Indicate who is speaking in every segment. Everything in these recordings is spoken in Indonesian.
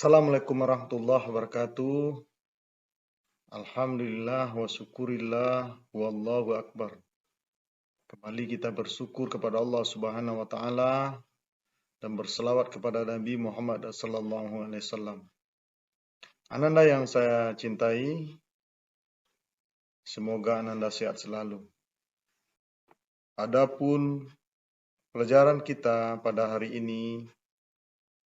Speaker 1: Assalamualaikum warahmatullahi wabarakatuh. Alhamdulillah wa syukurillah wallahu akbar. Kembali kita bersyukur kepada Allah Subhanahu wa taala dan berselawat kepada Nabi Muhammad sallallahu alaihi wasallam. Ananda yang saya cintai, semoga Ananda sehat selalu. Adapun pelajaran kita pada hari ini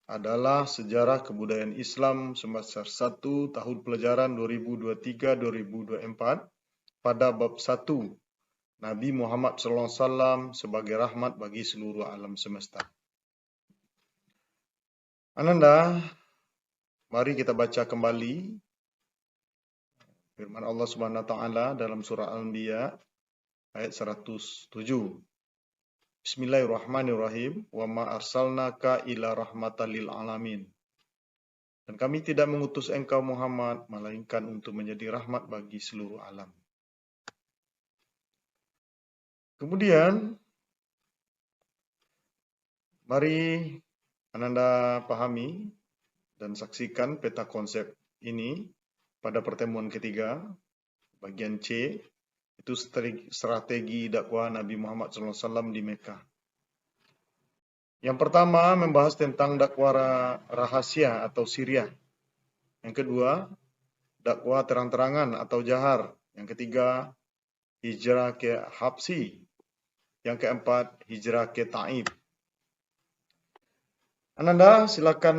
Speaker 1: adalah sejarah kebudayaan Islam semester 1 tahun pelajaran 2023-2024 pada bab 1, Nabi Muhammad SAW sebagai rahmat bagi seluruh alam semesta. Ananda, mari kita baca kembali firman Allah Subhanahu wa taala dalam surah Al-Anbiya ayat 107. Bismillahirrahmanirrahim. Wa ma arsalnaka ila rahmatan lil alamin. Dan kami tidak mengutus engkau Muhammad melainkan untuk menjadi rahmat bagi seluruh alam. Kemudian mari Ananda pahami dan saksikan peta konsep ini pada pertemuan ketiga, bagian C, itu strategi dakwah Nabi Muhammad SAW di Mekah. Yang pertama membahas tentang dakwah rahasia atau siriyah. Yang kedua, dakwah terang-terangan atau jahar. Yang ketiga, hijrah ke Habsi. Yang keempat, hijrah ke Taif. Ananda silakan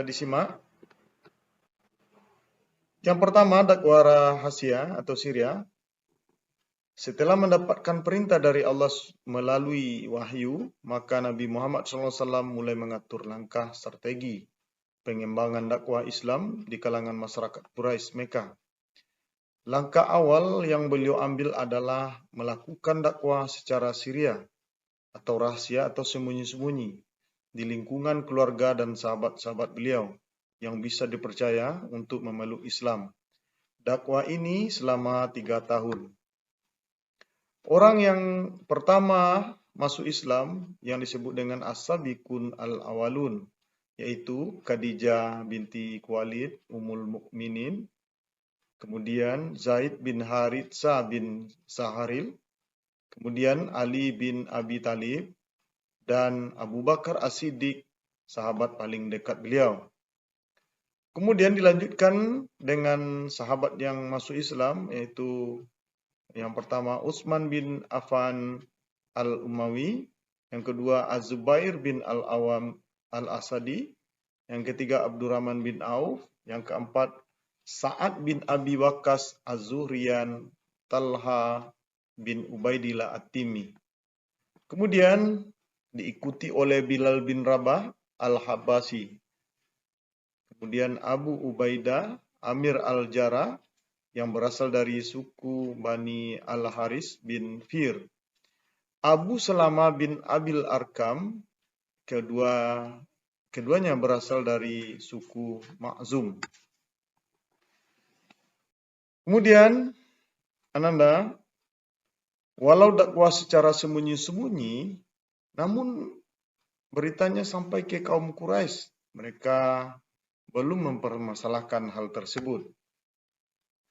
Speaker 1: disimak. Yang pertama, dakwah rahasia atau siriyah. Setelah mendapatkan perintah dari Allah melalui wahyu, maka Nabi Muhammad SAW mulai mengatur langkah strategi pengembangan dakwah Islam di kalangan masyarakat Quraisy Mekah. Langkah awal yang beliau ambil adalah melakukan dakwah secara siriyah atau rahasia atau sembunyi-sembunyi di lingkungan keluarga dan sahabat-sahabat beliau yang bisa dipercaya untuk memeluk Islam. Dakwah ini selama 3 tahun. Orang yang pertama masuk Islam yang disebut dengan as-sabiqun al-awalun, yaitu Khadijah binti Khuwailid Ummul Mukminin, kemudian Zaid bin Haritsah bin Saharil, kemudian Ali bin Abi Thalib, dan Abu Bakar As-Siddiq, sahabat paling dekat beliau. Kemudian dilanjutkan dengan sahabat yang masuk Islam, yaitu yang pertama Utsman bin Affan al-Umawi, yang kedua Az-Zubair bin al-Awam al-Asadi, yang ketiga Abdurrahman bin Auf, yang keempat Sa'ad bin Abi Waqqas Az-Zuhriyan, Talha bin Ubaidillah At-Timi. Kemudian diikuti oleh Bilal bin Rabah al-Habasi. Kemudian Abu Ubaidah Amir al-Jarrah yang berasal dari suku Bani al-Haris bin Fir. Abu Salama bin Abil Arkam, keduanya berasal dari suku Makhzum. Kemudian, Ananda, walau dakwah secara sembunyi-sembunyi, namun beritanya sampai ke kaum Quraisy. Mereka belum mempermasalahkan hal tersebut.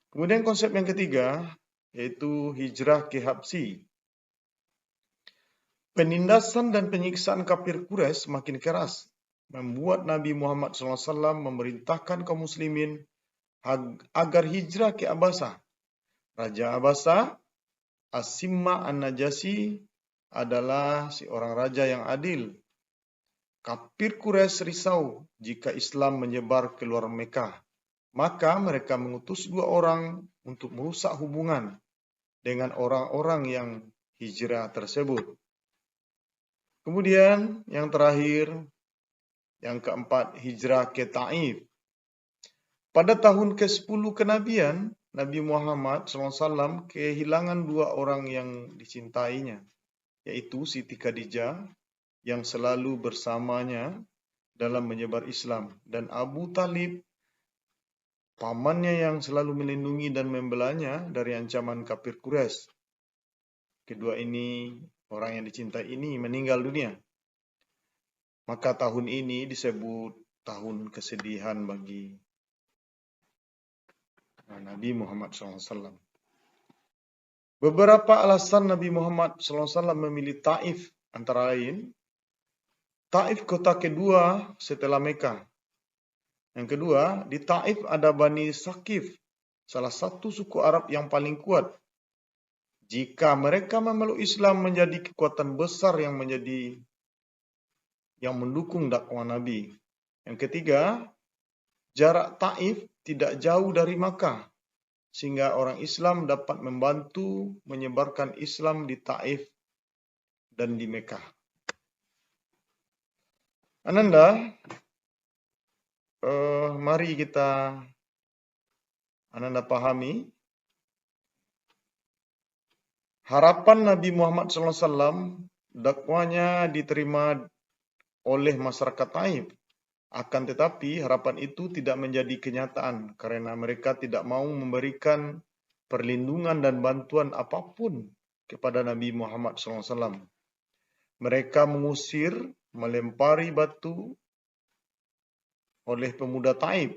Speaker 1: Kemudian konsep yang ketiga, yaitu hijrah ke Habsi. Penindasan dan penyiksaan kafir Quraisy semakin keras, membuat Nabi Muhammad SAW memerintahkan kaum muslimin agar hijrah ke Abasa. Raja Abasa, As-Simma An-Najasi, adalah seorang raja yang adil. Kafir Quraisy risau jika Islam menyebar keluar Mekah. Maka mereka mengutus 2 orang untuk merusak hubungan dengan orang-orang yang hijrah tersebut. Kemudian yang terakhir, yang keempat, hijrah ke Taif. Pada tahun ke-10 kenabian, Nabi Muhammad SAW kehilangan 2 orang yang dicintainya, yaitu Siti Khadijah yang selalu bersamanya dalam menyebar Islam, dan Abu Talib, pamannya yang selalu melindungi dan membelanya dari ancaman kafir Quraisy. Kedua ini, orang yang dicintai ini meninggal dunia. Maka tahun ini disebut tahun kesedihan bagi Nabi Muhammad SAW. Beberapa alasan Nabi Muhammad SAW memilih Taif antara lain, Taif kota kedua setelah Mekah. Yang kedua, di Taif ada Bani Saqif, salah satu suku Arab yang paling kuat. Jika mereka memeluk Islam menjadi kekuatan besar yang mendukung dakwah Nabi. Yang ketiga, jarak Taif tidak jauh dari Makkah, sehingga orang Islam dapat membantu menyebarkan Islam di Taif dan di Mekah. Ananda, mari kita Ananda pahami harapan Nabi Muhammad SAW dakwanya diterima oleh masyarakat Taif. Akan tetapi harapan itu tidak menjadi kenyataan karena mereka tidak mau memberikan perlindungan dan bantuan apapun kepada Nabi Muhammad SAW. Mereka mengusir, melempari batu oleh pemuda Taif.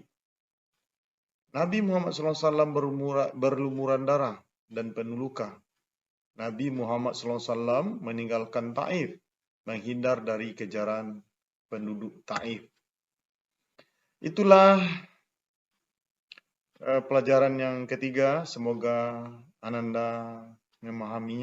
Speaker 1: Nabi Muhammad SAW berlumuran darah dan penuh luka. Nabi Muhammad SAW meninggalkan Taif, menghindar dari kejaran penduduk Taif. Itulah pelajaran yang ketiga. Semoga Ananda memahaminya.